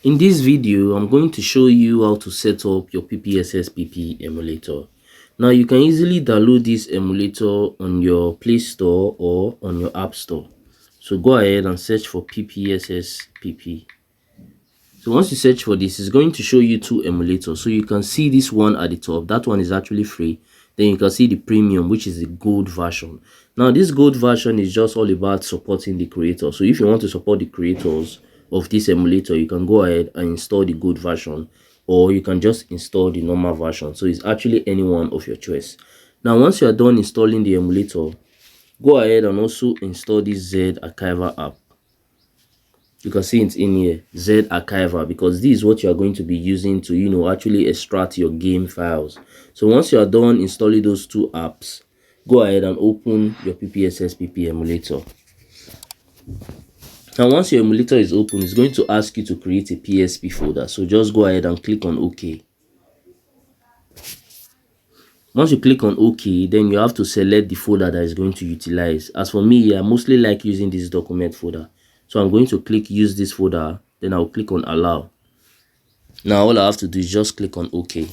In this video, I'm going to show you how to set up your PPSSPP emulator. Now, you can easily download this emulator on your Play Store or on your App Store. So go ahead and search for PPSSPP. So once you search for this, it's going to show you two emulators. So you can see this one at the top. That one is actually free. Then you can see the premium, which is the gold version. Now, this gold version is just all about supporting the creator. So if you want to support the creators of this emulator, you can go ahead and install the gold version, or you can just install the normal version. So it's actually any one of your choice. Now, once you are done installing the emulator, go ahead and also install this Z Archiver app. You can see it in here, Z Archiver, because this is what you are going to be using to actually extract your game files. So once you are done installing those two apps, go ahead and open your PPSSPP emulator. Now, once your emulator is open, it's going to ask you to create a PSP folder. So just go ahead and click on OK. Once you click on OK, then you have to select the folder that is going to utilize. As for me, I mostly like using this document folder. So I'm going to click use this folder, then I'll click on allow. Now all I have to do is just click on OK.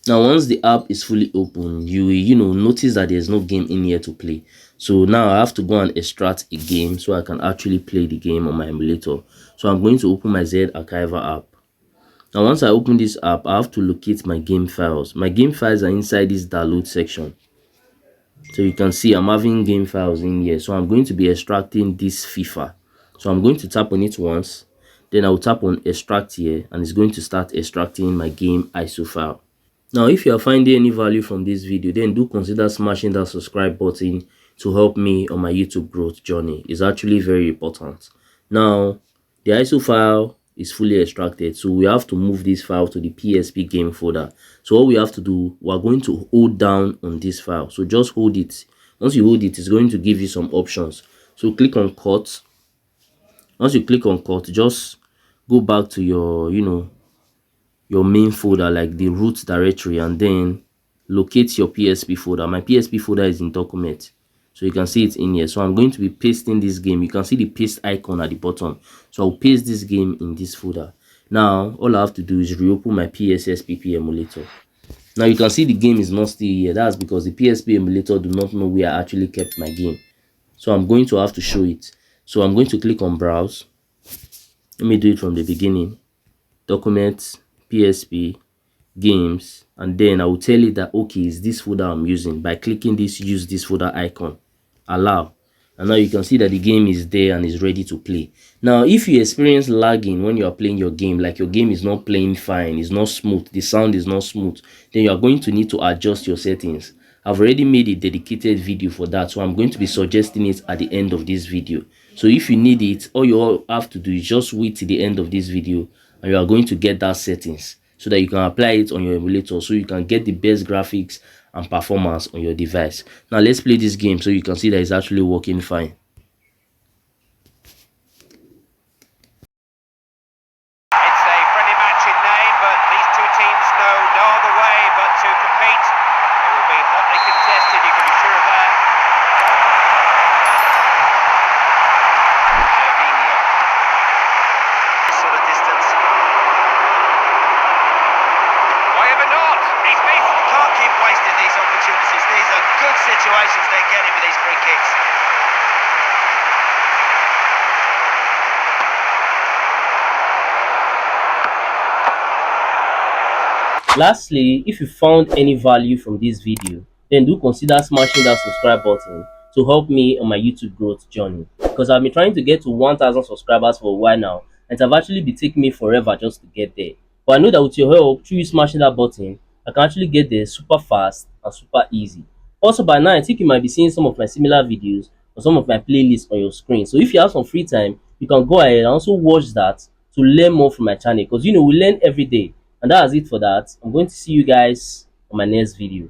Now once the app is fully open, you will notice that there's no game in here to play. So now I have to go and extract a game so I can actually play the game on my emulator. So I'm going to open my Z Archiver app. Now once I open this app, I have to locate my game files. My game files are inside this download section. So you can see I'm having game files in here. So I'm going to be extracting this FIFA. So I'm going to tap on it once. Then I'll tap on extract here, and it's going to start extracting my game ISO file. Now, if you are finding any value from this video, then do consider smashing that subscribe button to help me on my YouTube growth journey. It's actually very important. Now, the ISO file is fully extracted, so we have to move this file to the PSP game folder. So what we have to do, we're going to hold down on this file. So just hold it. Once you hold it, it's going to give you some options. So click on cut. Once you click on cut, just go back to your your main folder, like the root directory, and then locate your PSP folder. My PSP folder is in document, so you can see it in here. So I'm going to be pasting this game. You can see the paste icon at the bottom, so I'll paste this game in this folder. Now all I have to do is reopen my PSSPP emulator. Now you can see the game is not still here. That's because the PSP emulator do not know where I actually kept my game, so I'm going to have to show it. So I'm going to click on browse. Let me do it from the beginning. Documents, PSP, games, and then I will tell you that okay, is this folder I'm using by clicking this use this folder icon, allow, and now you can see that the game is there and is ready to play. Now if you experience lagging when you are playing your game, like your game is not playing fine, it's not smooth, the sound is not smooth, then you are going to need to adjust your settings. I've already made a dedicated video for that, so I'm going to be suggesting it at the end of this video. So if you need it, all you all have to do is just wait till the end of this video, and you are going to get that settings so that you can apply it on your emulator, so you can get the best graphics and performance on your device. Now let's play this game so you can see that it's actually working fine. It's a friendly match in name, but these two teams know no other way but to compete. It will be hotly contested, you can be sure of that. This sort of distance. Why ever not? He's missed. Can't keep wasting these opportunities. These are good situations they're getting with these free kicks. Lastly, if you found any value from this video, then do consider smashing that subscribe button to help me on my YouTube growth journey, because I've been trying to get to 1,000 subscribers for a while now, and it have actually been taking me forever just to get there. But I know that with your help, through you smashing that button, I can actually get there super fast and super easy. Also, by now I think you might be seeing some of my similar videos or some of my playlists on your screen. So if you have some free time, you can go ahead and also watch that to learn more from my channel, because we learn every day. And that's it for that. I'm going to see you guys on my next video.